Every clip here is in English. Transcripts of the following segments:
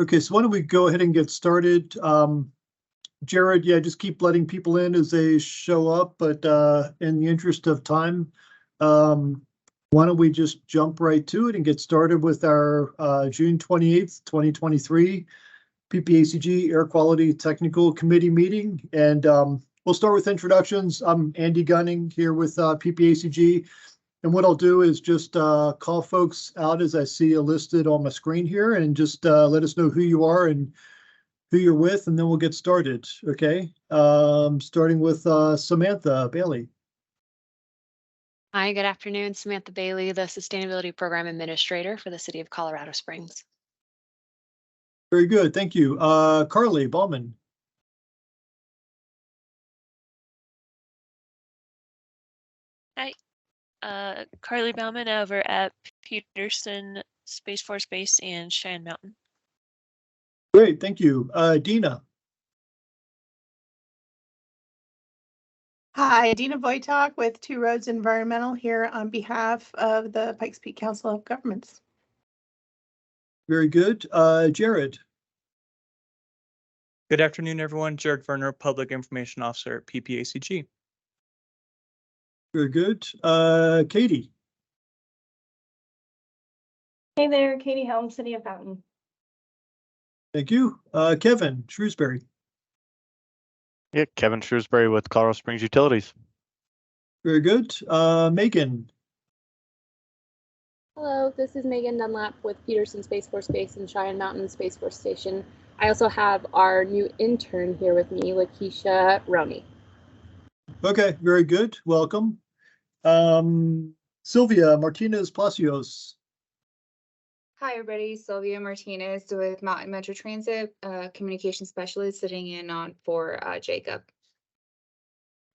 Okay, so why don't we go ahead and get started? Jared, yeah, just keep letting people in as they show up, but in the interest of time, why don't we just jump right to it and get started with our June 28th, 2023 PPACG Air Quality Technical Committee meeting. And we'll start with introductions. I'm Andy Gunning here with PPACG. And what I'll do is just call folks out as I see you listed on my screen here, and just let us know who you are and who you're with, and then we'll get started. Okay, starting with Samantha Bailey. Hi, good afternoon. Samantha Bailey, the Sustainability Program Administrator for the City of Colorado Springs. Very good, thank you. Carly Bauman. Hi, Carly Bauman over at Peterson Space Force Base in Cheyenne Mountain. Great, thank you. Dina. Hi, Dina Voitok with Two Roads Environmental here on behalf of the Pikes Peak Council of Governments. Very good. Jared. Good afternoon, everyone. Jared Verner, Public Information Officer at PPACG. Very good. Katie. Hey there, Katie Helm, City of Fountain. Thank you. Kevin Shrewsbury. Yeah, Kevin Shrewsbury with Colorado Springs Utilities. Very good. Megan. Hello, this is Megan Dunlap with Peterson Space Force Base in Cheyenne Mountain Space Force Station. I also have our new intern here with me, Lakeisha Roney. Okay, very good. Welcome. Sylvia Martinez Palacios. Hi, everybody. Sylvia Martinez with Mountain Metro Transit, communication specialist sitting in on for Jacob.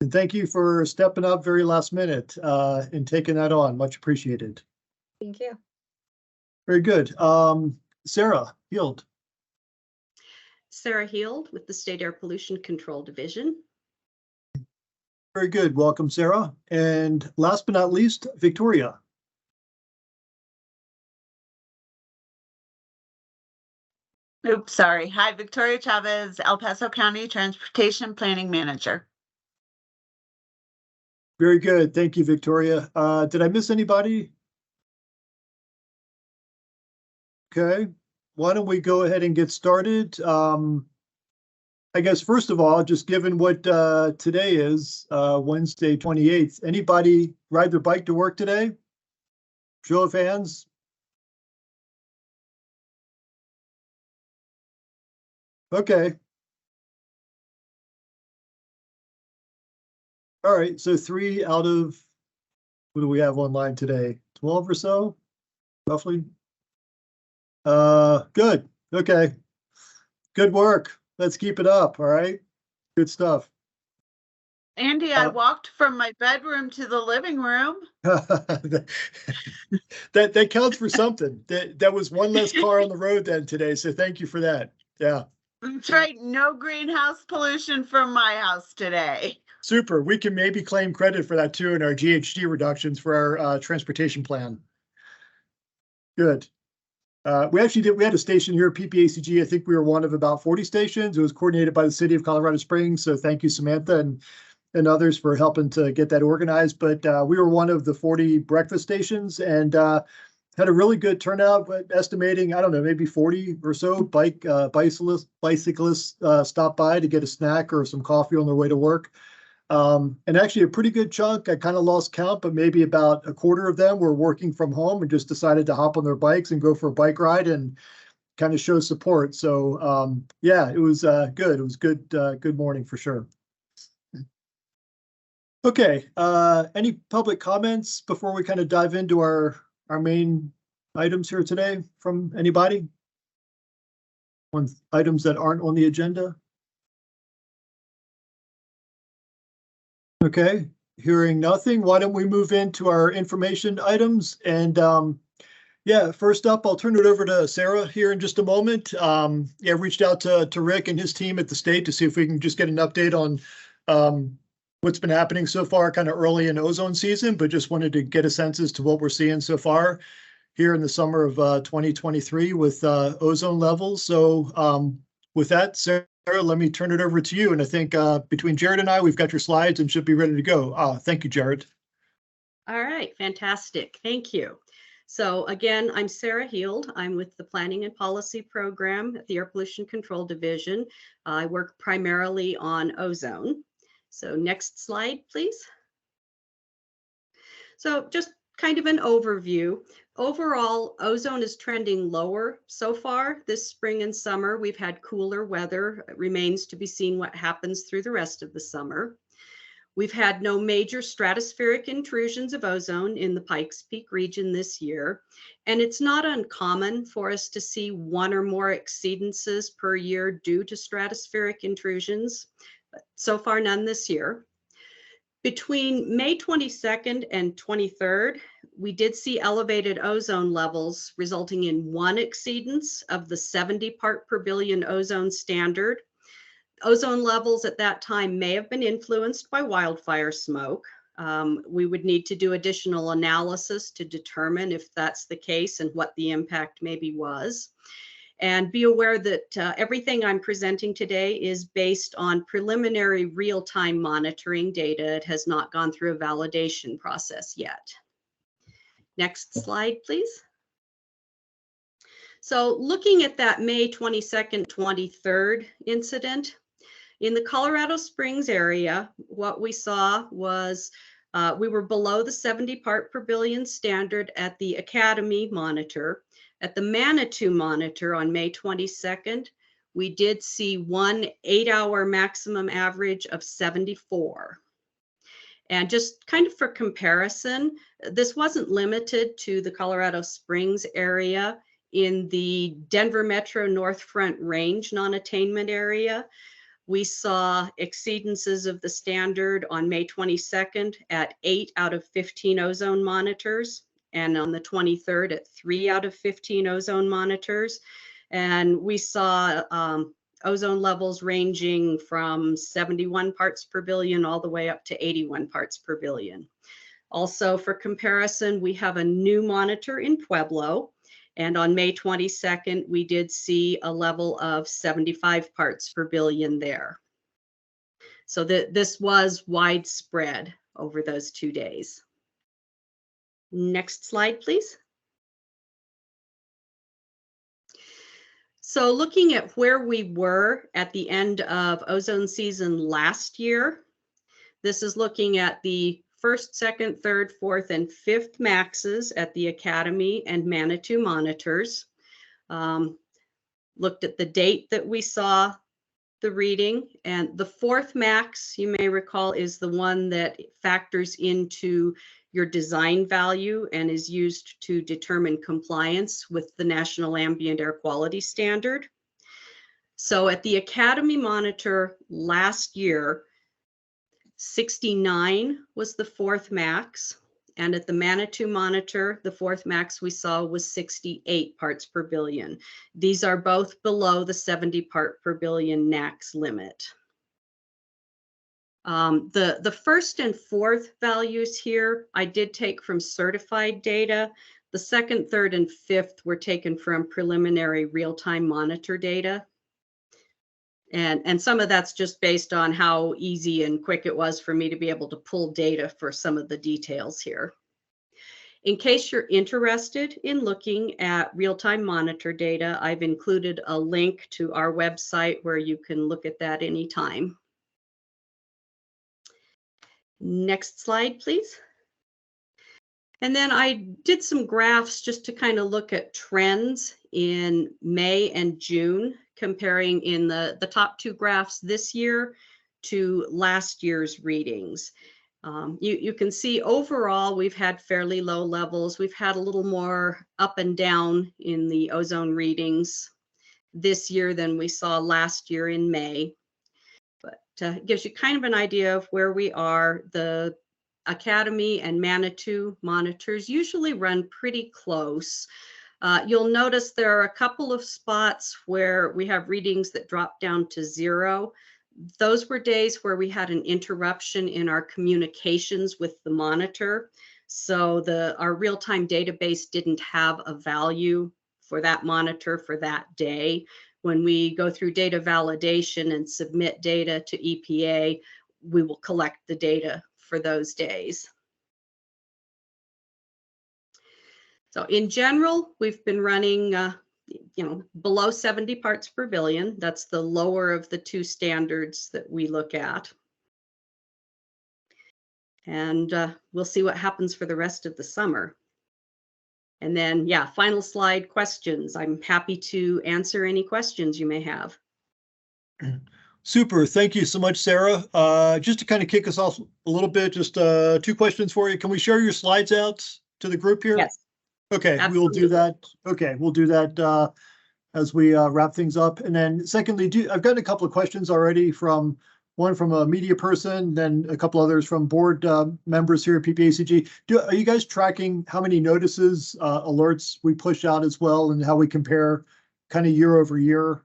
And thank you for stepping up very last minute and taking that on. Much appreciated. Thank you. Very good. Sarah Heald. Sarah Heald with the State Air Pollution Control Division. Very good. Welcome, Sarah. And last but not least, Victoria. Oops, sorry. Hi, Victoria Chavez, El Paso County Transportation Planning Manager. Very good. Thank you, Victoria. Did I miss anybody? Okay. Why don't we go ahead and get started? I guess, first of all, just given what today is, Wednesday, 28th, anybody ride their bike to work today? Show of hands. Okay. All right, so 3 out of, what do we have online today? 12 or so, roughly? Good, okay. Good work. Let's keep it up, all right? Good stuff. Andy, I walked from my bedroom to the living room. that counts for something. That was one less car on the road then today, so thank you for that. Yeah. That's right. No greenhouse pollution from my house today. Super. We can maybe claim credit for that too in our GHG reductions for our transportation plan. Good. We had a station here at PPACG. I think we were one of about 40 stations. It was coordinated by the City of Colorado Springs. So thank you, Samantha, and others for helping to get that organized. But we were one of the 40 breakfast stations and had a really good turnout, but estimating, I don't know, maybe 40 or so bicyclists stopped by to get a snack or some coffee on their way to work. And actually a pretty good chunk, I kind of lost count, but maybe about a quarter of them were working from home and just decided to hop on their bikes and go for a bike ride and kind of show support. So yeah, it was good. It was good morning for sure. Okay, any public comments before we kind of dive into our main items here today from anybody? On items that aren't on the agenda? Okay, hearing nothing, why don't we move into our information items? And yeah, first up, I'll turn it over to Sarah here in just a moment. Yeah, reached out to Rick and his team at the state to see if we can just get an update on what's been happening so far, kind of early in ozone season, but just wanted to get a sense as to what we're seeing so far. here in the summer of 2023 with ozone levels. So with that, Sarah, let me turn it over to you. And I think between Jared and I, we've got your slides and should be ready to go. Thank you, Jared. All right, fantastic. Thank you. So again, I'm Sarah Heald. I'm with the Planning and Policy Program at the Air Pollution Control Division. I work primarily on ozone. So next slide, please. So just kind of an overview. Overall, ozone is trending lower so far this spring and summer. We've had cooler weather. It remains to be seen what happens through the rest of the summer. We've had no major stratospheric intrusions of ozone in the Pikes Peak region this year, and it's not uncommon for us to see one or more exceedances per year due to stratospheric intrusions. So far, none this year. Between May 22nd and 23rd, we did see elevated ozone levels resulting in one exceedance of the 70 part per billion ozone standard. Ozone levels at that time may have been influenced by wildfire smoke. We would need to do additional analysis to determine if that's the case and what the impact maybe was. And be aware that everything I'm presenting today is based on preliminary real-time monitoring data. It has not gone through a validation process yet. Next slide, please. So looking at that May 22nd, 23rd incident, in the Colorado Springs area, what we saw was we were below the 70 part per billion standard at the Academy monitor. At the Manitou monitor on May 22nd, we did see one 8-hour maximum average of 74. And just kind of for comparison, this wasn't limited to the Colorado Springs area. In the Denver Metro North Front Range non-attainment area, we saw exceedances of the standard on May 22nd at 8 out of 15 ozone monitors, and on the 23rd at 3 out of 15 ozone monitors. And we saw ozone levels ranging from 71 parts per billion all the way up to 81 parts per billion. Also, for comparison, we have a new monitor in Pueblo. And on May 22nd, we did see a level of 75 parts per billion there. So this was widespread over those 2 days. Next slide, please. So looking at where we were at the end of ozone season last year, this is looking at the 1st, 2nd, 3rd, 4th, and 5th maxes at the Academy and Manitou monitors. Looked at the date that we saw the reading, and the 4th max, you may recall, is the one that factors into your design value and is used to determine compliance with the National Ambient Air Quality Standard. So at the Academy monitor last year, 69 was the 4th max, and at the Manitou monitor, the 4th max we saw was 68 parts per billion. These are both below the 70 part per billion NAAQS limit. The 1st and 4th values here, I did take from certified data. The 2nd, 3rd, and 5th were taken from preliminary real-time monitor data. And some of that's just based on how easy and quick it was for me to be able to pull data for some of the details here. In case you're interested in looking at real-time monitor data, I've included a link to our website where you can look at that anytime. Next slide, please. And then I did some graphs just to kind of look at trends in May and June, comparing in the top 2 graphs this year to last year's readings. You can see overall we've had fairly low levels. We've had a little more up and down in the ozone readings this year than we saw last year in May. But it gives you kind of an idea of where we are. The Academy and Manitou monitors usually run pretty close. You'll notice there are a couple of spots where we have readings that drop down to 0. Those were days where we had an interruption in our communications with the monitor. So our real-time database didn't have a value for that monitor for that day. When we go through data validation and submit data to EPA, we will collect the data for those days. So in general, we've been running below 70 parts per billion. That's the lower of the two standards that we look at. And we'll see what happens for the rest of the summer. And then, yeah, final slide, questions. I'm happy to answer any questions you may have. Super. Thank you so much, Sarah. Just to kind of kick us off a little bit, just 2 questions for you. Can we share your slides out to the group here? Yes. Okay, Absolutely. we'll do that. Okay, we'll do that as we wrap things up. And then secondly, I've gotten a couple of questions already one from a media person, then a couple others from board members here at PPACG. Are you guys tracking how many notices, alerts we push out as well, and how we compare kind of year over year?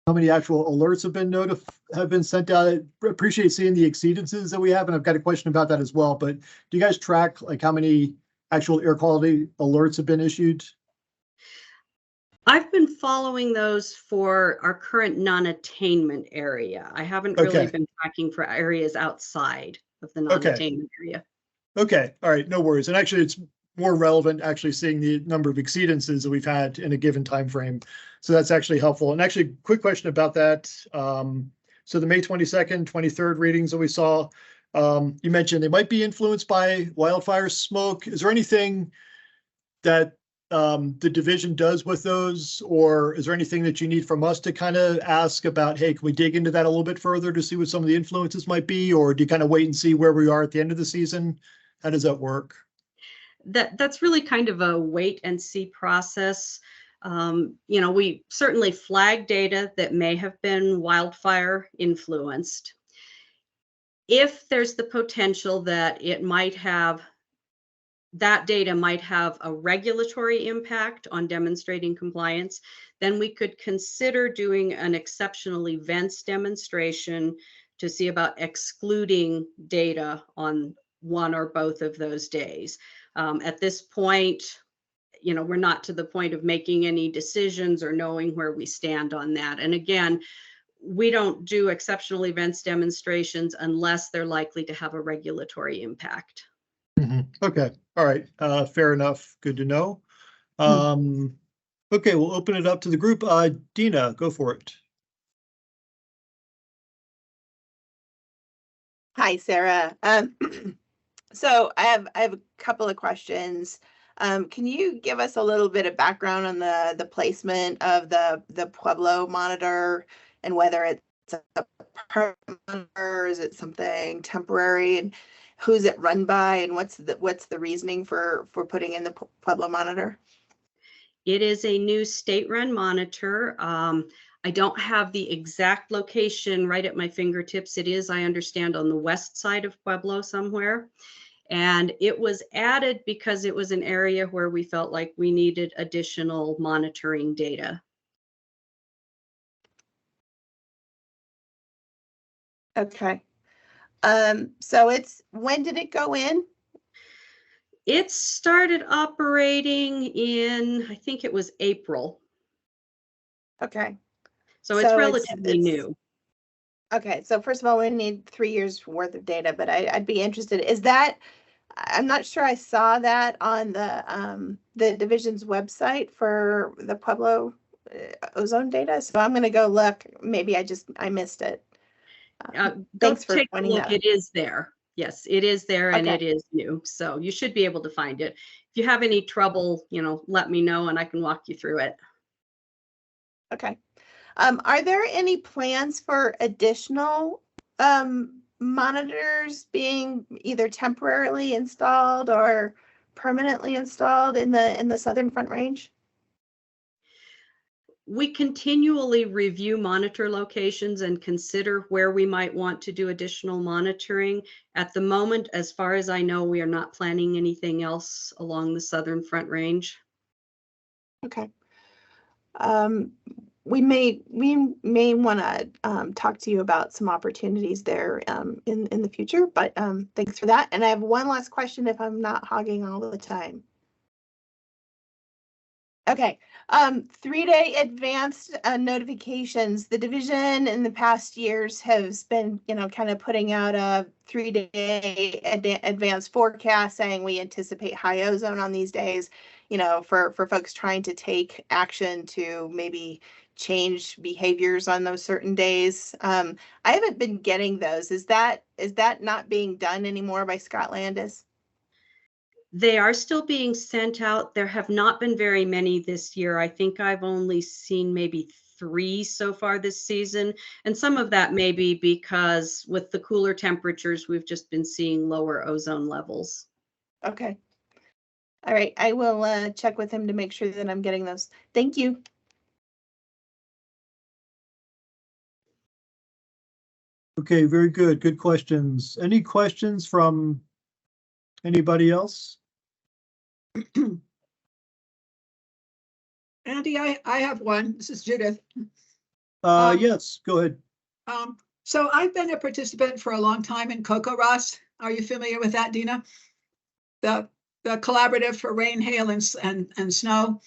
How many actual alerts have been sent out? I appreciate seeing the exceedances that we have, and I've got a question about that as well. But do you guys track like how many actual air quality alerts have been issued? I've been following those for our current non-attainment area. I haven't really been tracking for areas outside of the non-attainment area. Okay, all right, no worries. And actually, it's more relevant actually seeing the number of exceedances that we've had in a given time frame. So that's actually helpful. And actually, quick question about that. So the May 22nd, 23rd readings that we saw, you mentioned they might be influenced by wildfire smoke. Is there anything that the division does with those, or is there anything that you need from us to kind of ask about, hey, can we dig into that a little bit further to see what some of the influences might be, or do you kind of wait and see where we are at the end of the season? How does that work? That's really kind of a wait and see process. We certainly flag data that may have been wildfire influenced. If there's the potential that that data might have a regulatory impact on demonstrating compliance, then we could consider doing an exceptional events demonstration to see about excluding data on one or both of those days. At this point, we're not to the point of making any decisions or knowing where we stand on that. And again, we don't do exceptional events demonstrations unless they're likely to have a regulatory impact. Okay, all right, fair enough. Good to know. Okay, we'll open it up to the group. Dina, go for it. Hi, Sarah. So I have a couple of questions. Can you give us a little bit of background on the placement of the Pueblo monitor and whether it's a permanent monitor, or is it something temporary, and who's it run by, and what's the reasoning for putting in the Pueblo monitor? It is a new state-run monitor. I don't have the exact location right at my fingertips. It is, I understand, on the west side of Pueblo somewhere. And it was added because it was an area where we felt like we needed additional monitoring data. Okay. So when did it go in? It started operating in, I think it was April. Okay. So it's relatively new. Okay. So first of all, we need 3 years worth of data, but I'd be interested. I'm not sure I saw that on the division's website for the Pueblo ozone data. So I'm going to go look. Maybe I missed it. Thanks for take a pointing look. that out. It is there. Yes, it is there, and Okay. it is new. So you should be able to find it. If you have any trouble, let me know and I can walk you through it. Okay. Are there any plans for additional monitors being either temporarily installed or permanently installed in the Southern Front Range? We continually review monitor locations and consider where we might want to do additional monitoring. At the moment, as far as I know, we are not planning anything else along the Southern Front Range. Okay. we may want to talk to you about some opportunities there in the future, but thanks for that. And I have one last question if I'm not hogging all the time. Okay, 3-day advanced notifications. The division in the past years has been, kind of putting out a 3-day advanced forecast saying we anticipate high ozone on these days, for folks trying to take action to maybe change behaviors on those certain days. I haven't been getting those. Is that not being done anymore by Scott Landis? They are still being sent out. There have not been very many this year. I think I've only seen maybe 3 so far this season. And some of that may be because with the cooler temperatures, we've just been seeing lower ozone levels. Okay. All right. I will check with him to make sure that I'm getting those. Thank you. Okay, very good. Good questions. Any questions from anybody else? Andy, I have one. This is Judith. Yes, go ahead. So I've been a participant for a long time in Cocoa Ross. Are you familiar with that, Dina? The collaborative for rain, hail, and snow.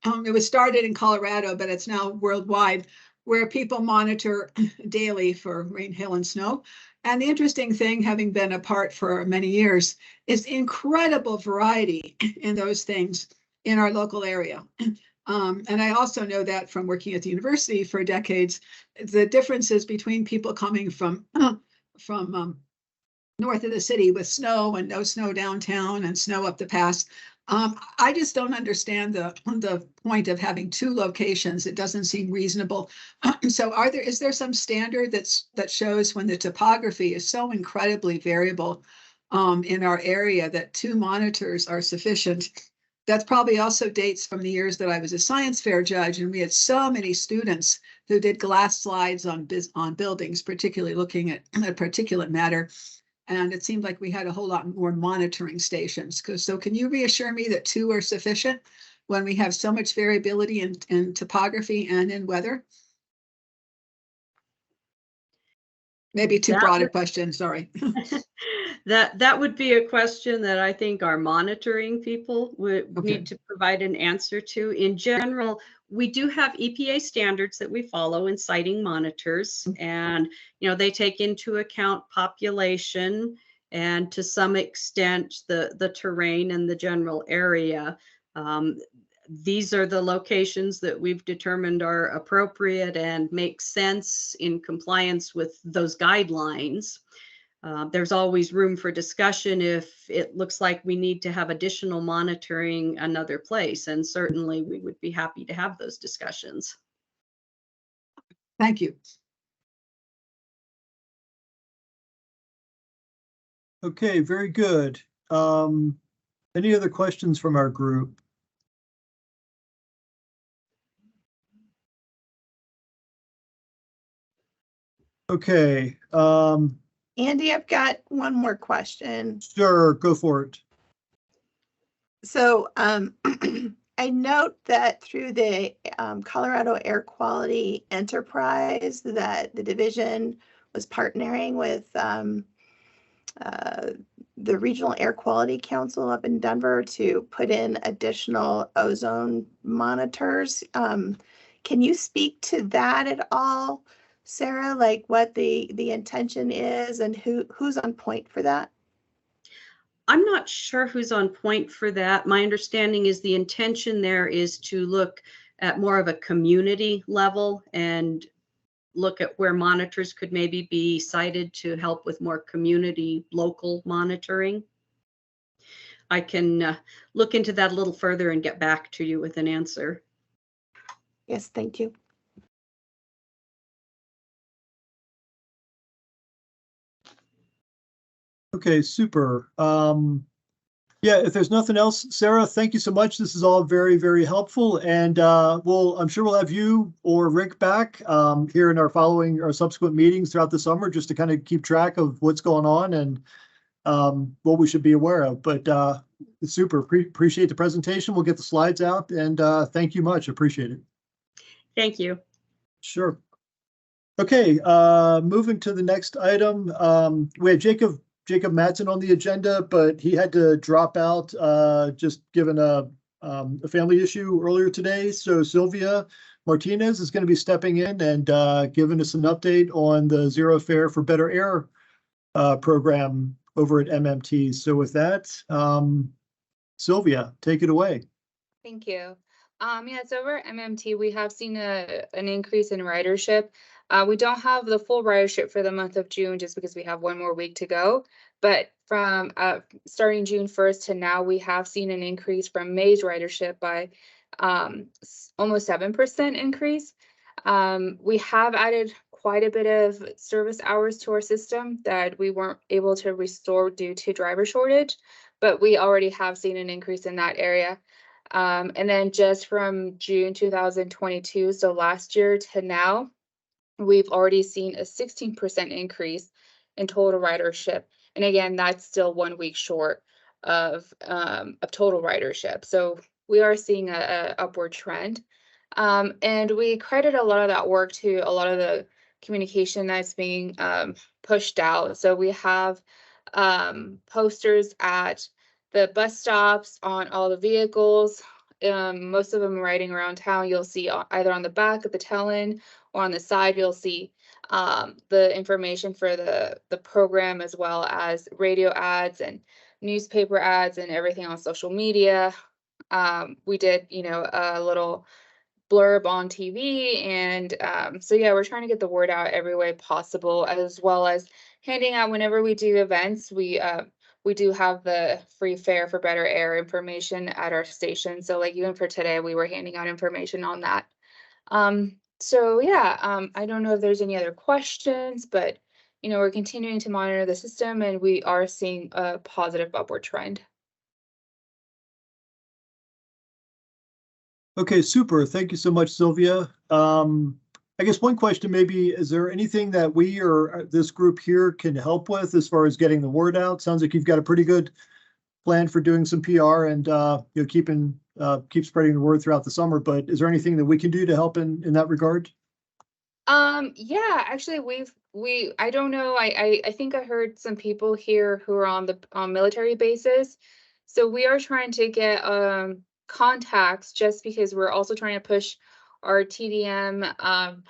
It was started in Colorado, but it's now worldwide, where people monitor daily for rain, hail, and snow. And the interesting thing, having been a part for many years, is incredible variety in those things in our local area. And I also know that from working at the university for decades, the differences between people coming from north of the city with snow and no snow downtown and snow up the pass. I just don't understand the point of having 2 locations. It doesn't seem reasonable. So is there some standard that shows when the topography is so incredibly variable in our area that 2 monitors are sufficient? That probably also dates from the years that I was a science fair judge, and we had so many students who did glass slides on buildings, particularly looking at particulate matter. And it seemed like we had a whole lot more monitoring stations. So can you reassure me that 2 are sufficient when we have so much variability in topography and in weather? Maybe too broad a question, sorry. That would be a question that I think our monitoring people would need to provide an answer to. In general, we do have EPA standards that we follow in siting monitors, and they take into account population and to some extent the terrain and the general area. These are the locations that we've determined are appropriate and make sense in compliance with those guidelines. There's always room for discussion if it looks like we need to have additional monitoring another place, and certainly we would be happy to have those discussions. Thank you. Okay, very good. Any other questions from our group? Okay. Andy, I've got one more question. Sure, go for it. So I note that through the Colorado Air Quality Enterprise that the division was partnering with the Regional Air Quality Council up in Denver to put in additional ozone monitors. Can you speak to that at all, Sarah? Like what the intention is and who's on point for that? I'm not sure who's on point for that. My understanding is the intention there is to look at more of a community level and look at where monitors could maybe be cited to help with more community local monitoring. I can look into that a little further and get back to you with an answer. Yes, thank you. Okay, super. Yeah, if there's nothing else, Sarah, thank you so much. This is all very, very helpful. And I'm sure we'll have you or Rick back here in our subsequent meetings throughout the summer, just to kind of keep track of what's going on and what we should be aware of. But super, appreciate the presentation. We'll get the slides out, and thank you much. Appreciate it. Thank you. Sure. Okay, moving to the next item. We had Jacob Mattson on the agenda, but he had to drop out, just given a family issue earlier today. So Sylvia Martinez is going to be stepping in and giving us an update on the Zero Fare for Better Air program over at MMT. So with that, Sylvia, take it away. Thank you. Yeah, so over at MMT, we have seen an increase in ridership. We don't have the full ridership for the month of June just because we have one more week to go. But from starting June 1st to now, we have seen an increase from May's ridership by almost 7% increase. We have added quite a bit of service hours to our system that we weren't able to restore due to driver shortage, but we already have seen an increase in that area. And then just from June 2022, so last year to now, we've already seen a 16% increase in total ridership. And again, that's still 1 week short of total ridership. So we are seeing a upward trend. And we credit a lot of that work to a lot of the communication that's being pushed out. So we have posters at the bus stops on all the vehicles. Most of them riding around town. You'll see either on the back of the tail end or on the side, you'll see the information for the program, as well as radio ads and newspaper ads and everything on social media. We did, a little blurb on TV, and so yeah, we're trying to get the word out every way possible, as well as handing out whenever we do events. We do have the free fare for better air information at our station. So like even for today, we were handing out information on that. So yeah, I don't know if there's any other questions, but we're continuing to monitor the system, and we are seeing a positive upward trend. Okay, super. Thank you so much, Sylvia. I guess one question maybe, is there anything that we or this group here can help with as far as getting the word out? Sounds like you've got a pretty good plan for doing some PR and keep spreading the word throughout the summer. But is there anything that we can do to help in that regard? Yeah, actually I don't know. I think I heard some people here who are on military bases. So we are trying to get contacts, just because we're also trying to push our TDM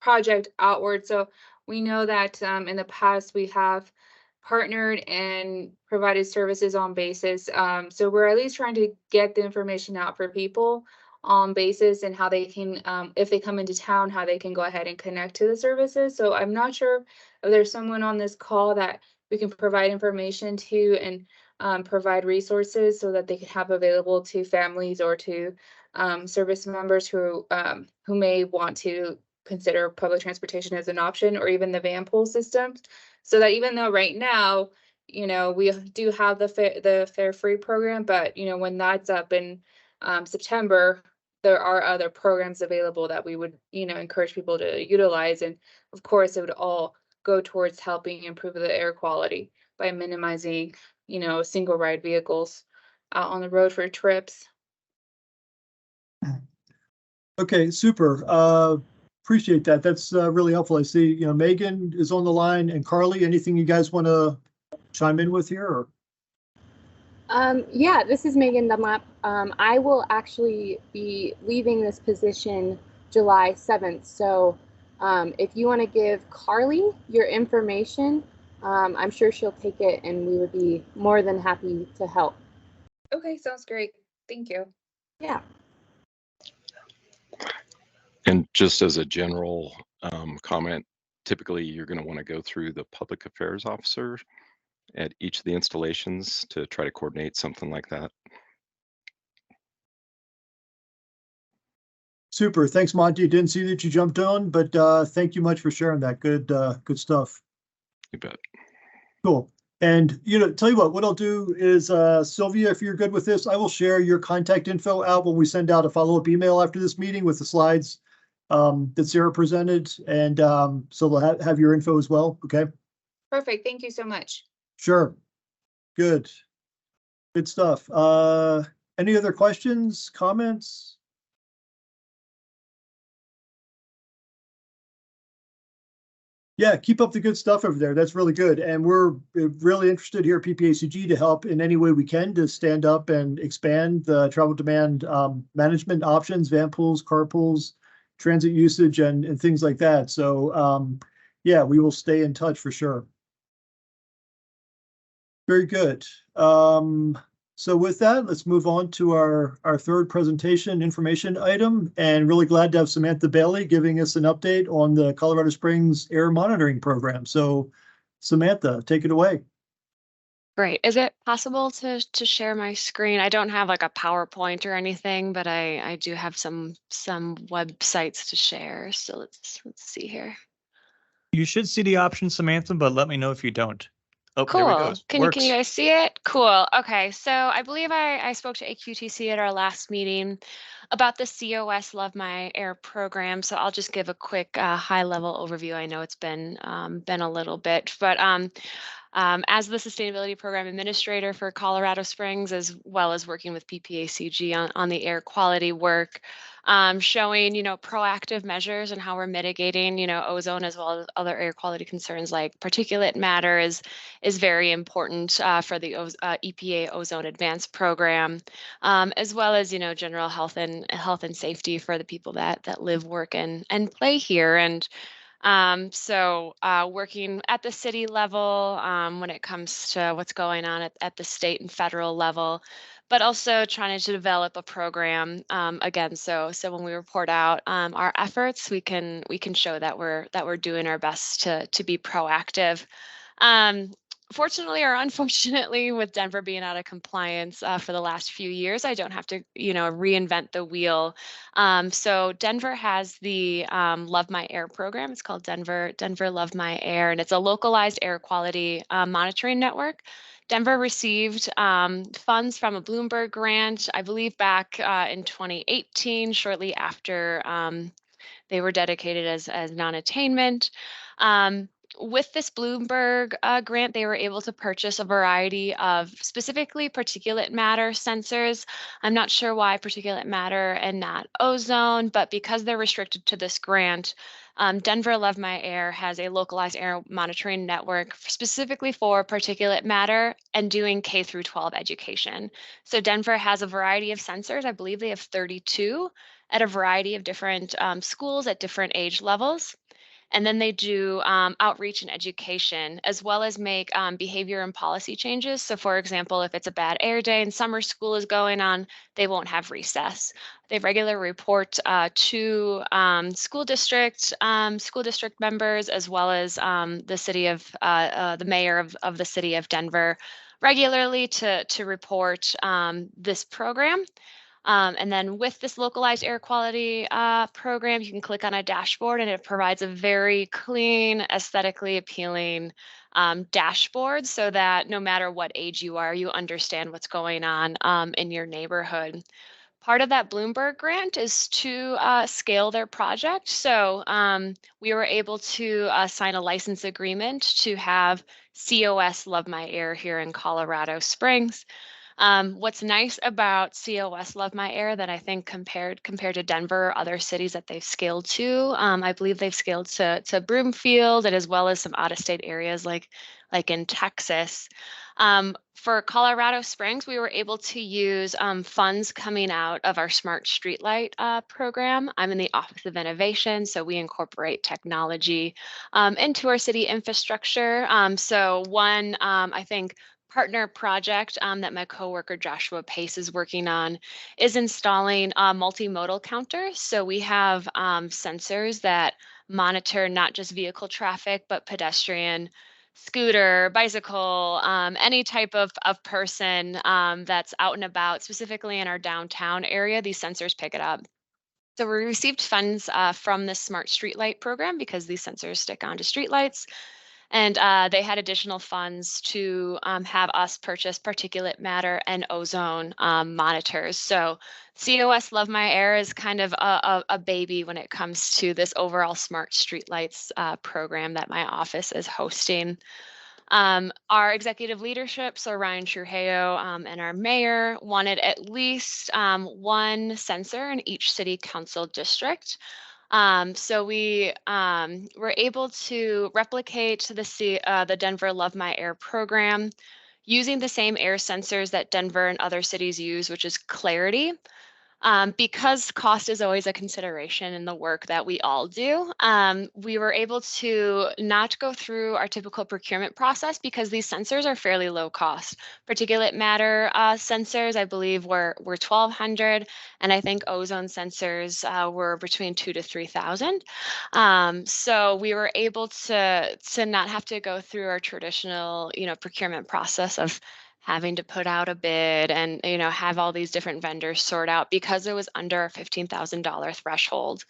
project outward. So we know that in the past we have partnered and provided services on bases. So we're at least trying to get the information out for people on basis, and how they can, if they come into town, how they can go ahead and connect to the services. So I'm not sure if there's someone on this call that we can provide information to and provide resources so that they can have available to families or to service members who may want to consider public transportation as an option, or even the van pool systems. So that even though right now, we do have the fare free program, but when that's up in September, there are other programs available that we would encourage people to utilize. And of course, it would all go towards helping improve the air quality by minimizing single ride vehicles out on the road for trips. Okay, super. Appreciate that. That's really helpful. I see, Megan is on the line, and Carly, anything you guys want to chime in with here? Or? Yeah, this is Megan Dunlap. I will actually be leaving this position July 7th. So if you want to give Carly your information, I'm sure she'll take it, and we would be more than happy to help. Okay, sounds great. Thank you. Yeah. And just as a general comment, typically you're going to want to go through the public affairs officer at each of the installations to try to coordinate something like that. Super. Thanks, Monty. Didn't see that you jumped on, but thank you much for sharing that. Good stuff. You bet. Cool. And, tell you what I'll do is, Sylvia, if you're good with this, I will share your contact info out when we send out a follow-up email after this meeting with the slides that Sarah presented. And so we'll have your info as well. Okay. Perfect. Thank you so much. Sure. Good stuff. Any other questions, comments? Yeah, keep up the good stuff over there. That's really good. And we're really interested here at PPACG to help in any way we can to stand up and expand the travel demand management options, van pools, carpools, transit usage, and things like that. So yeah, we will stay in touch for sure. Very good. So with that, let's move on to our third presentation information item, and really glad to have Samantha Bailey giving us an update on the Colorado Springs Air Monitoring Program. So Samantha, take it away. Great. Is it possible to share my screen? I don't have like a PowerPoint or anything, but I do have some websites to share. So let's see here. You should see the option, Samantha, but let me know if you don't. Oh, there we go. Cool. Can you guys see it? Cool. Okay. So I believe I spoke to AQTC at our last meeting about the COS Love My Air program. So I'll just give a quick high level overview. I know it's been a little bit, but as the Sustainability Program Administrator for Colorado Springs, as well as working with PPACG on the air quality work, showing, proactive measures and how we're mitigating, ozone as well as other air quality concerns like particulate matter is very important for the EPA Ozone Advanced Program, as well as, general health and safety for the people that live, work, and play here. And so working at the city level when it comes to what's going on at the state and federal level, but also trying to develop a program again. So when we report out our efforts, we can show that we're doing our best to be proactive. Fortunately or unfortunately, with Denver being out of compliance for the last few years, I don't have to, reinvent the wheel. So Denver has the Love My Air program. It's called Denver Love My Air, and it's a localized air quality monitoring network. Denver received funds from a Bloomberg grant, I believe back in 2018, shortly after they were dedicated as non-attainment. With this Bloomberg grant, they were able to purchase a variety of specifically particulate matter sensors. I'm not sure why particulate matter and not ozone, but because they're restricted to this grant, Denver Love My Air has a localized air monitoring network specifically for particulate matter and doing K through 12 education. So Denver has a variety of sensors. I believe they have 32 at a variety of different schools at different age levels. And then they do outreach and education, as well as make behavior and policy changes. So for example, if it's a bad air day and summer school is going on, they won't have recess. They regularly report to school district members, as well as the city of the mayor of the city of Denver regularly to report this program. And then with this localized air quality program, you can click on a dashboard and it provides a very clean, aesthetically appealing dashboard so that no matter what age you are, you understand what's going on in your neighborhood. Part of that Bloomberg grant is to scale their project. So we were able to sign a license agreement to have COS Love My Air here in Colorado Springs. What's nice about COS Love My Air that I think compared to Denver or other cities that they've scaled to, I believe they've scaled to Broomfield and as well as some out-of-state areas like in Texas. For Colorado Springs, we were able to use funds coming out of our Smart Streetlight program. I'm in the Office of Innovation, so we incorporate technology into our city infrastructure. So one, I think, partner project that my coworker Joshua Pace is working on is installing multimodal counters. So we have sensors that monitor not just vehicle traffic, but pedestrian, scooter, bicycle, any type of person that's out and about, specifically in our downtown area. These sensors pick it up. So we received funds from the Smart Streetlight program because these sensors stick onto streetlights. And they had additional funds to have us purchase particulate matter and ozone monitors. So COS Love My Air is kind of a baby when it comes to this overall Smart Streetlights program that my office is hosting. Our executive leadership, so Ryan Trujillo and our mayor, wanted at least one sensor in each city council district. So we were able to replicate the Denver Love My Air program using the same air sensors that Denver and other cities use, which is Clarity. Because cost is always a consideration in the work that we all do, we were able to not go through our typical procurement process because these sensors are fairly low cost. Particulate matter sensors, I believe, were $1,200, and I think ozone sensors were between $2,000 to $3,000. So we were able to not have to go through our traditional, procurement process of having to put out a bid and have all these different vendors sort out because it was under a $15,000 threshold.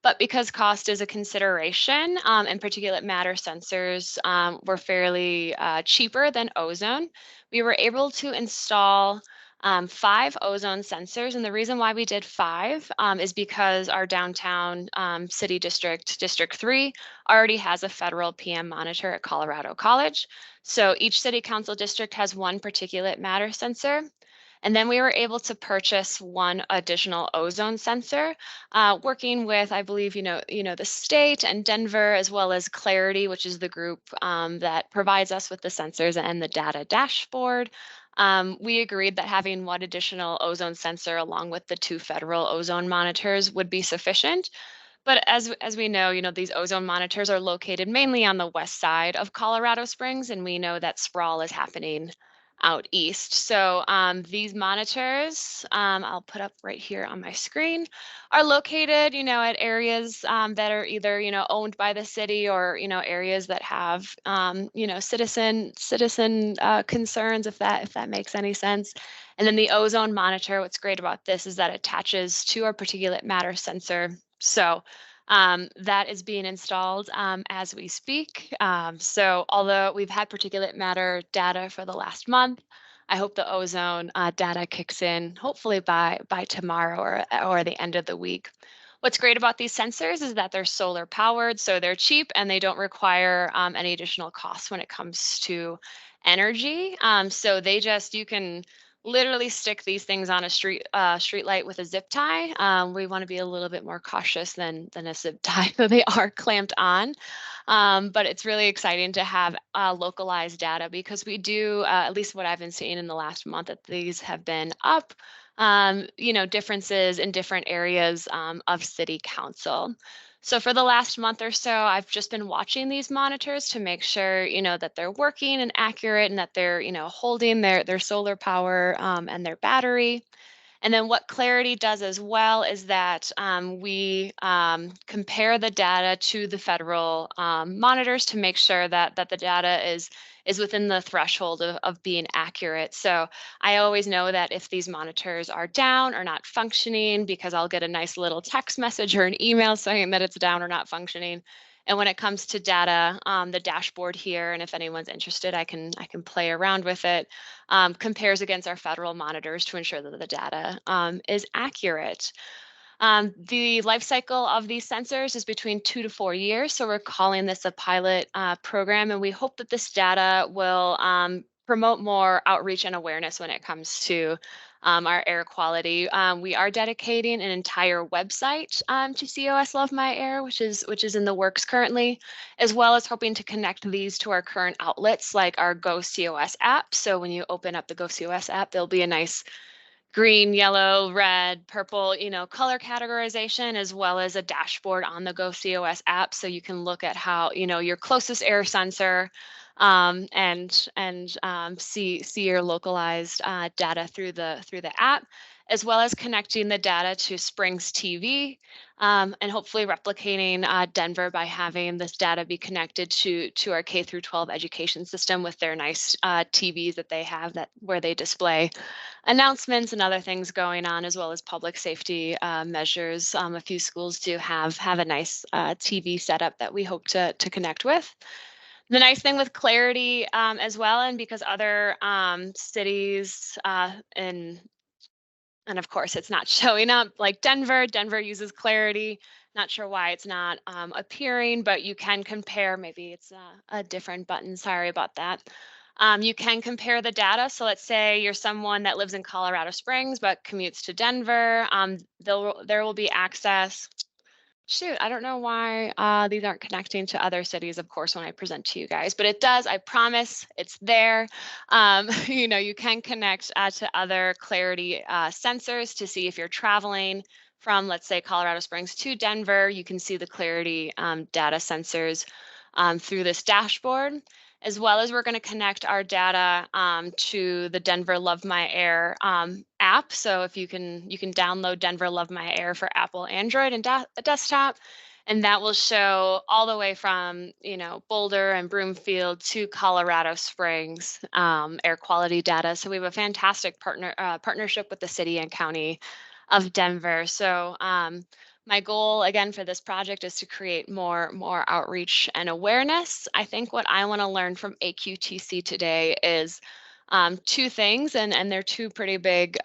But because cost is a consideration, and particulate matter sensors were fairly cheaper than ozone, we were able to install 5 ozone sensors. And the reason why we did 5 is because our downtown city district, District 3, already has a federal PM monitor at Colorado College. So each city council district has 1 particulate matter sensor. And then we were able to purchase 1 additional ozone sensor, working with, I believe, the state and Denver, as well as Clarity, which is the group that provides us with the sensors and the data dashboard. We agreed that having 1 additional ozone sensor along with the 2 federal ozone monitors would be sufficient. But as we know, these ozone monitors are located mainly on the west side of Colorado Springs, and we know that sprawl is happening out east. So these monitors, I'll put up right here on my screen, are located, at areas that are either, owned by the city or, areas that have, citizen concerns, if that makes any sense. And then the ozone monitor, what's great about this is that it attaches to our particulate matter sensor. So that is being installed as we speak. So although we've had particulate matter data for the last month, I hope the ozone data kicks in hopefully by tomorrow or the end of the week. What's great about these sensors is that they're solar powered, so they're cheap and they don't require any additional costs when it comes to energy. So you can literally stick these things on a street light with a zip tie. We want to be a little bit more cautious than a zip tie, so they are clamped on. But it's really exciting to have localized data because we do, at least what I've been seeing in the last month, that these have been up. Differences in different areas of city council. So for the last month or so, I've just been watching these monitors to make sure, that they're working and accurate and that they're, holding their solar power and their battery. And then what Clarity does as well is that we compare the data to the federal monitors to make sure that the data is within the threshold of being accurate. So I always know that if these monitors are down or not functioning, because I'll get a nice little text message or an email saying that it's down or not functioning. And when it comes to data, the dashboard here, and if anyone's interested, I can play around with it, compares against our federal monitors to ensure that the data is accurate. The life cycle of these sensors is between 2 to 4 years, so we're calling this a pilot program, and we hope that this data will promote more outreach and awareness when it comes to our air quality. We are dedicating an entire website to COS Love My Air, which is in the works currently, as well as hoping to connect these to our current outlets like our Go COS app. So when you open up the Go COS app, there'll be a nice green, yellow, red, purple, color categorization, as well as a dashboard on the Go COS app. So you can look at how, your closest air sensor and see your localized data through the app, as well as connecting the data to Springs TV and hopefully replicating Denver by having this data be connected to our K through 12 education system with their nice TVs that they have where they display announcements and other things going on, as well as public safety measures. A few schools do have a nice TV setup that we hope to connect with. The nice thing with Clarity as well, and because other cities and of course it's not showing up like Denver uses Clarity. Not sure why it's not appearing, but you can compare. Maybe it's a different button. Sorry about that. You can compare the data. So let's say you're someone that lives in Colorado Springs but commutes to Denver. There will be access. Shoot, I don't know why these aren't connecting to other cities, of course, when I present to you guys, but it does. I promise it's there. You can connect to other Clarity sensors to see if you're traveling from, let's say, Colorado Springs to Denver. You can see the Clarity data sensors through this dashboard, as well as we're going to connect our data to the Denver Love My Air app. So if you can download Denver Love My Air for Apple, Android, and desktop, and that will show all the way from Boulder and Broomfield to Colorado Springs air quality data. So we have a fantastic partnership with the city and county of Denver. So my goal again for this project is to create more outreach and awareness. I think what I want to learn from AQTC today is two things, and they're two pretty big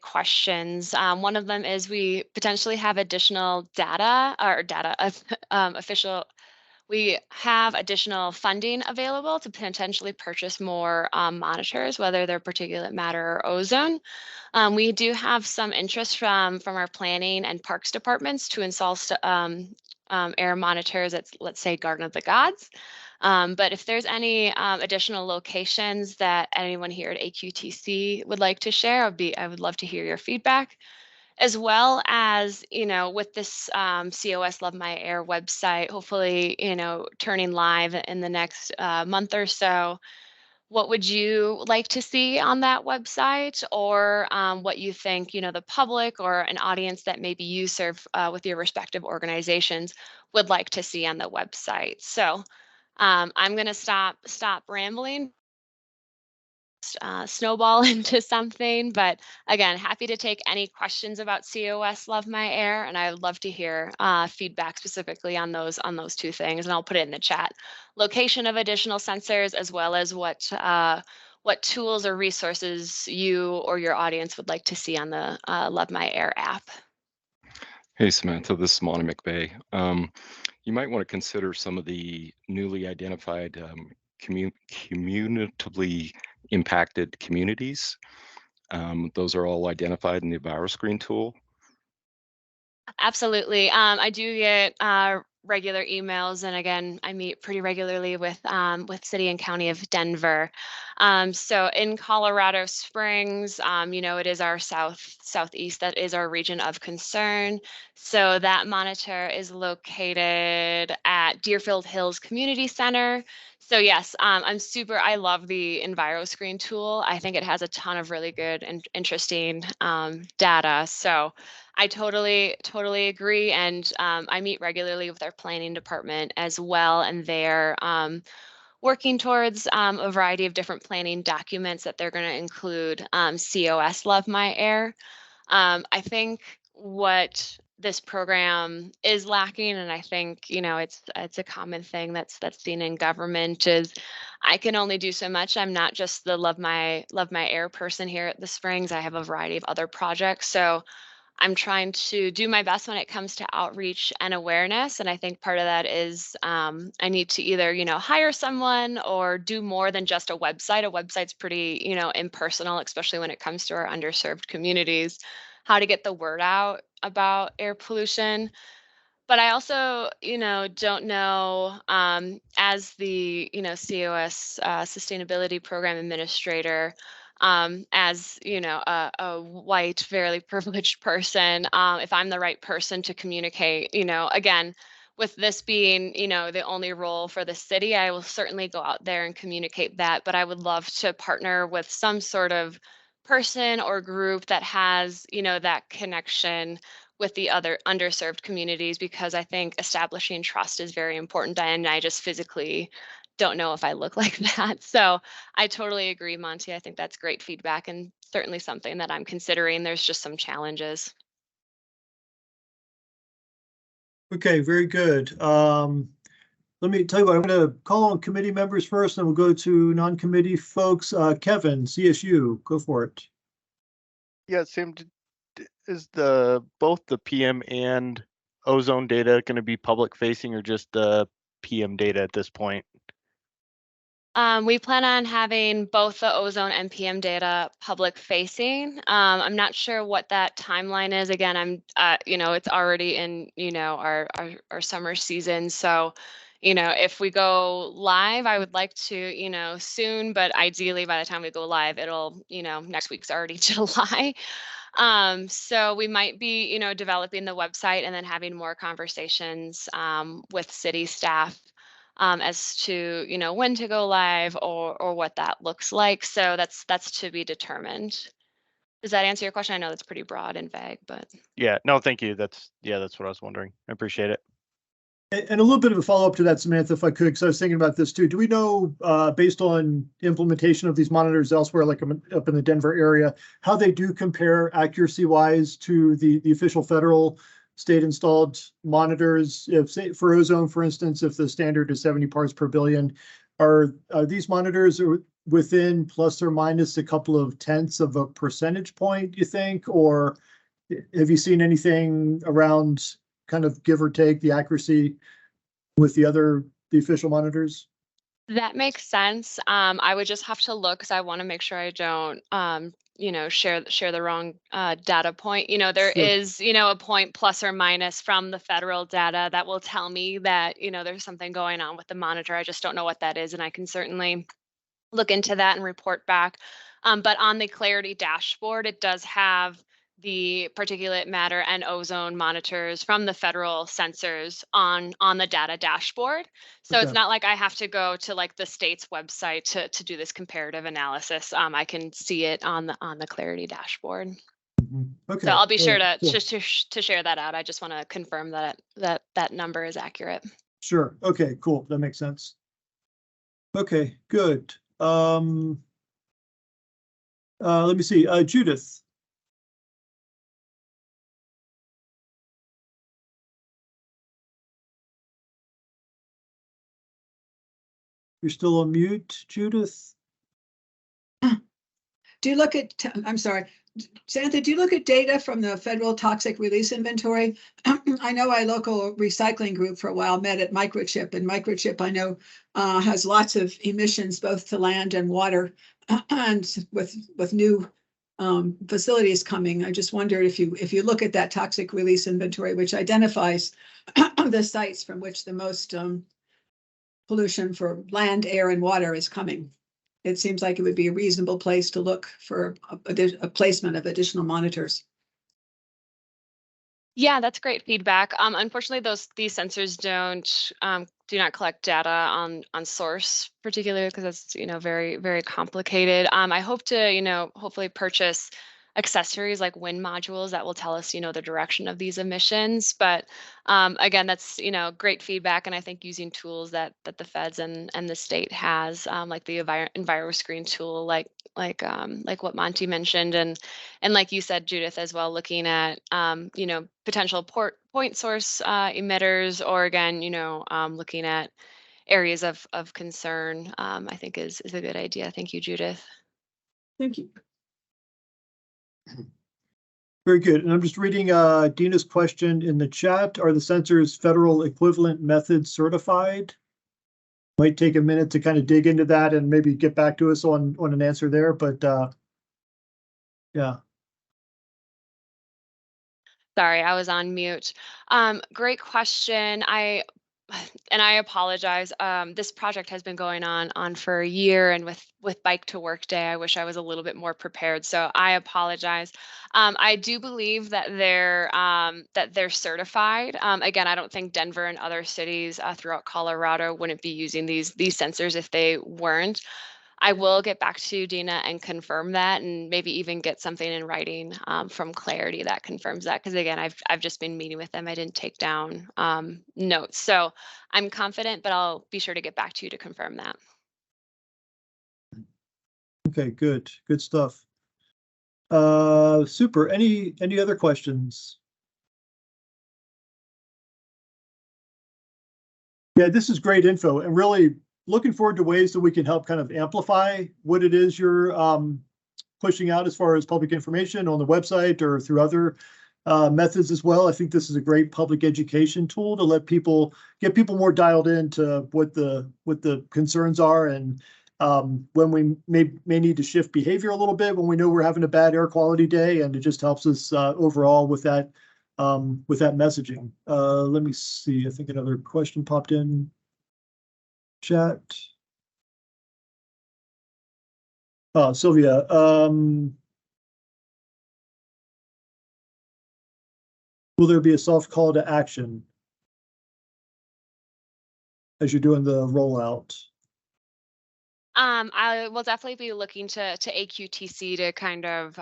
questions. One of them is we potentially have additional data official. We have additional funding available to potentially purchase more monitors, whether they're particulate matter or ozone. We do have some interest from our planning and parks departments to install air monitors at, let's say, Garden of the Gods. But if there's any additional locations that anyone here at AQTC would like to share, I would love to hear your feedback. As well as, with this COS Love My Air website, hopefully, turning live in the next month or so. What would you like to see on that website, or what you think, the public or an audience that maybe you serve with your respective organizations would like to see on the website? So I'm going to stop rambling. Snowball into something, but again, happy to take any questions about COS Love My Air, and I would love to hear feedback specifically on those two things, and I'll put it in the chat. Location of additional sensors, as well as what tools or resources you or your audience would like to see on the Love My Air app. Hey, Samantha, this is Monty McVeigh. You might want to consider some of the newly identified communitively impacted communities. Those are all identified in the EnviroScreen tool. Absolutely. I do get regular emails, and again, I meet pretty regularly with City and County of Denver. So in Colorado Springs, it is our southeast that is our region of concern. So that monitor is located at Deerfield Hills Community Center. So yes, I love the EnviroScreen tool. I think it has a ton of really good and interesting data. So I totally agree, and I meet regularly with our planning department as well, and they're working towards a variety of different planning documents that they're going to include COS Love My Air. I think what this program is lacking, and I think it's a common thing that's seen in government, is I can only do so much. I'm not just the Love My Air person here at the Springs. I have a variety of other projects, so I'm trying to do my best when it comes to outreach and awareness. And I think part of that is I need to either, hire someone or do more than just a website. A website's pretty, impersonal, especially when it comes to our underserved communities, how to get the word out about air pollution. But I also, don't know, as the, COS Sustainability Program Administrator, as, a white, fairly privileged person, if I'm the right person to communicate, again, with this being, the only role for the city, I will certainly go out there and communicate that. But I would love to partner with some sort of person or group that has, that connection with the other underserved communities, because I think establishing trust is very important, and I just physically don't know if I look like that. So I totally agree, Monty. I think that's great feedback, and certainly something that I'm considering. There's just some challenges. Okay, very good. Let me tell you what, I'm going to call on committee members first, and we'll go to non-committee folks. Kevin, CSU, go for it. Yeah, Sam, is both the PM and ozone data going to be public facing, or just the PM data at this point? We plan on having both the ozone and PM data public facing. I'm not sure what that timeline is. Again, it's already in, our summer season. So, if we go live, I would like to, soon, but ideally by the time we go live, it'll, next week's already July. So we might be, developing the website and then having more conversations with city staff as to when to go live or what that looks like. So that's to be determined. Does that answer your question? I know that's pretty broad and vague, but Yeah, no, thank you. That's what I was wondering. I appreciate it. And a little bit of a follow-up to that, Samantha, if I could, because I was thinking about this too. Do we know, based on implementation of these monitors elsewhere, like up in the Denver area, how they do compare accuracy-wise to the official federal state-installed monitors? If, say, for ozone, for instance, if the standard is 70 parts per billion, are these monitors within plus or minus a couple of tenths of a percentage point, you think? Or have you seen anything around kind of give or take the accuracy with the official monitors? that makes sense. I would just have to look because I want to make sure I don't share the wrong data point. There Sure. is a point plus or minus from the federal data that will tell me that there's something going on with the monitor. I just don't know what that is, and I can certainly look into that and report back. But on the Clarity dashboard, it does have the particulate matter and ozone monitors from the federal sensors on the data dashboard. So it's Okay. not like I have to go to like the state's website to do this comparative analysis. I can see it on the Clarity dashboard. Okay. So I'll be sure All right, cool. to share that out. I just want to confirm that number is accurate. Sure. Okay, cool. That makes sense. Okay, good. Let me see. Judith. You're still on mute, Judith? Do you look at, I'm sorry, Samantha, do you look at data from the Federal Toxic Release Inventory? I know our local recycling group for a while met at Microchip, and Microchip I know has lots of emissions both to land and water, and with new facilities coming. I just wondered if you look at that toxic release inventory, which identifies the sites from which the most pollution for land, air, and water is coming. It seems like it would be a reasonable place to look for a placement of additional monitors. Yeah, that's great feedback. Unfortunately, these sensors do not collect data on source, particularly because it's very, very complicated. I hope to hopefully purchase accessories like wind modules that will tell us the direction of these emissions. But again, that's great feedback, and I think using tools that the feds and the state has, like the EnviroScreen tool, like what Monty mentioned, and like you said, Judith, as well, looking at potential point source emitters, or again looking at areas of concern, I think is a good idea. Thank you, Judith. Thank you. Very good. And I'm just reading Dina's question in the chat. Are the sensors federal equivalent method certified? Might take a minute to kind of dig into that and maybe get back to us on an answer there, but yeah. Sorry, I was on mute. Great question. I apologize. This project has been going on for a year, and with Bike to Work Day, I wish I was a little bit more prepared. So I apologize. I do believe that they're certified. Again, I don't think Denver and other cities throughout Colorado wouldn't be using these sensors if they weren't. I will get back to Dina and confirm that, and maybe even get something in writing from Clarity that confirms that. Because again, I've just been meeting with them. I didn't take down notes, so I'm confident, but I'll be sure to get back to you to confirm that. Okay, good stuff. Super. Any other questions? Yeah, this is great info, and really looking forward to ways that we can help kind of amplify what it is you're pushing out as far as public information on the website or through other methods as well. I think this is a great public education tool to get people more dialed into what the concerns are and when we may need to shift behavior a little bit when we know we're having a bad air quality day, and it just helps us overall with that messaging. Let me see. I think another question popped in chat. Sylvia, will there be a soft call to action as you're doing the rollout? I will definitely be looking to AQTC to kind of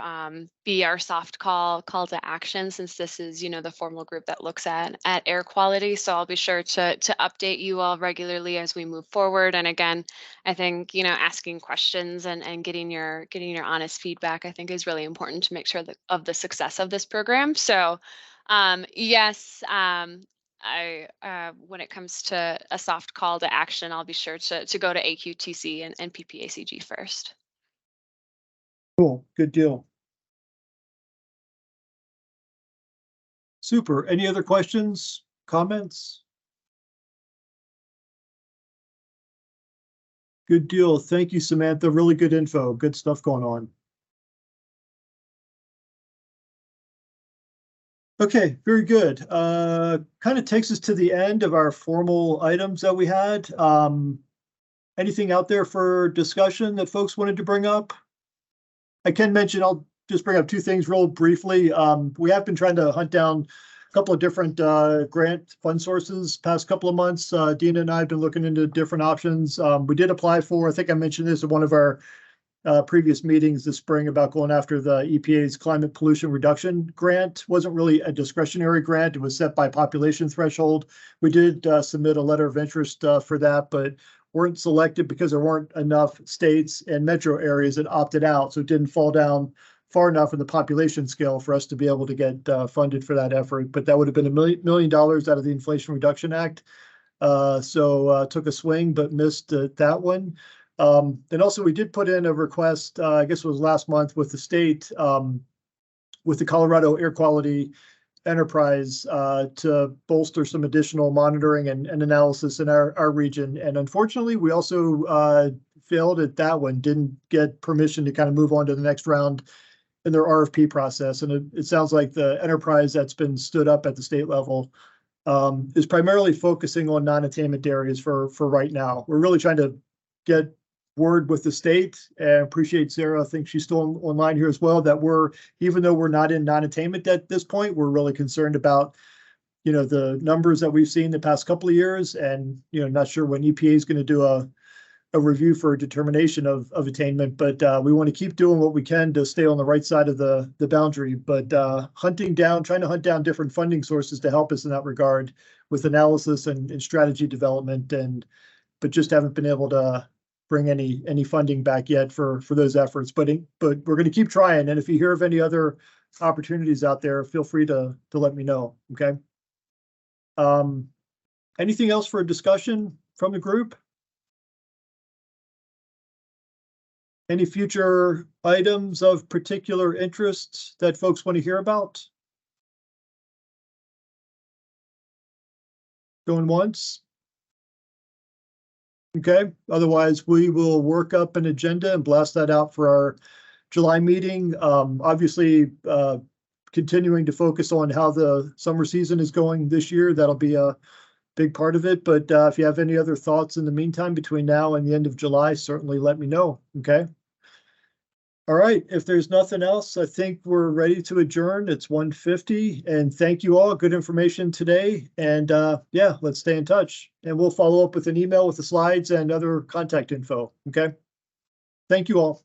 be our soft call to action, since this is, you know, the formal group that looks at air quality. So I'll be sure to update you all regularly as we move forward. And again, I think, you know, asking questions and getting your honest feedback, I think, is really important to make sure that of the success of this program. So yes, when it comes to a soft call to action, I'll be sure to go to AQTC and PPACG first. Cool, good deal. Super. Any other questions, comments? Good deal. Thank you, Samantha. Really good info. Good stuff going on. Okay, very good. Kind of takes us to the end of our formal items that we had. Anything out there for discussion that folks wanted to bring up? I can mention, I'll just bring up two things real briefly. We have been trying to hunt down a couple of different grant fund sources past couple of months. Dina and I have been looking into different options. We did apply for, I think I mentioned this at one of our previous meetings this spring about going after the EPA's climate pollution reduction grant. Wasn't really a discretionary grant. It was set by population threshold. We did submit a letter of interest for that, but weren't selected because there weren't enough states and metro areas that opted out. So it didn't fall down far enough in the population scale for us to be able to get funded for that effort. But that would have been $1 million out of the Inflation Reduction Act. So took a swing, but missed that one. And also we did put in a request, I guess it was last month, with the state, with the Colorado Air Quality Enterprise to bolster some additional monitoring and analysis in our region. And unfortunately, we also failed at that one, didn't get permission to kind of move on to the next round in their RFP process. And it sounds like the enterprise that's been stood up at the state level is primarily focusing on non-attainment areas for right now. We're really trying to get word with the state, and appreciate Sarah. I think she's still online here as well, that even though we're not in non-attainment at this point, we're really concerned about, you know, the numbers that we've seen the past couple of years, and, you know, not sure when EPA is going to do a review for a determination of attainment, but we want to keep doing what we can to stay on the right side of the boundary, but trying to hunt down different funding sources to help us in that regard with analysis and strategy development, but just haven't been able to bring any funding back yet for those efforts, but we're going to keep trying. And if you hear of any other opportunities out there, feel free to let me know. Okay. Anything else for a discussion from the group? Any future items of particular interest that folks want to hear about? Going once? Okay, otherwise we will work up an agenda and blast that out for our July meeting. Obviously, continuing to focus on how the summer season is going this year. That'll be a big part of it. But if you have any other thoughts in the meantime between now and the end of July, certainly let me know. Okay. All right, if there's nothing else, I think we're ready to adjourn. It's 1:50, and thank you all. Good information today. And yeah, let's stay in touch. And we'll follow up with an email with the slides and other contact info. Okay. Thank you all.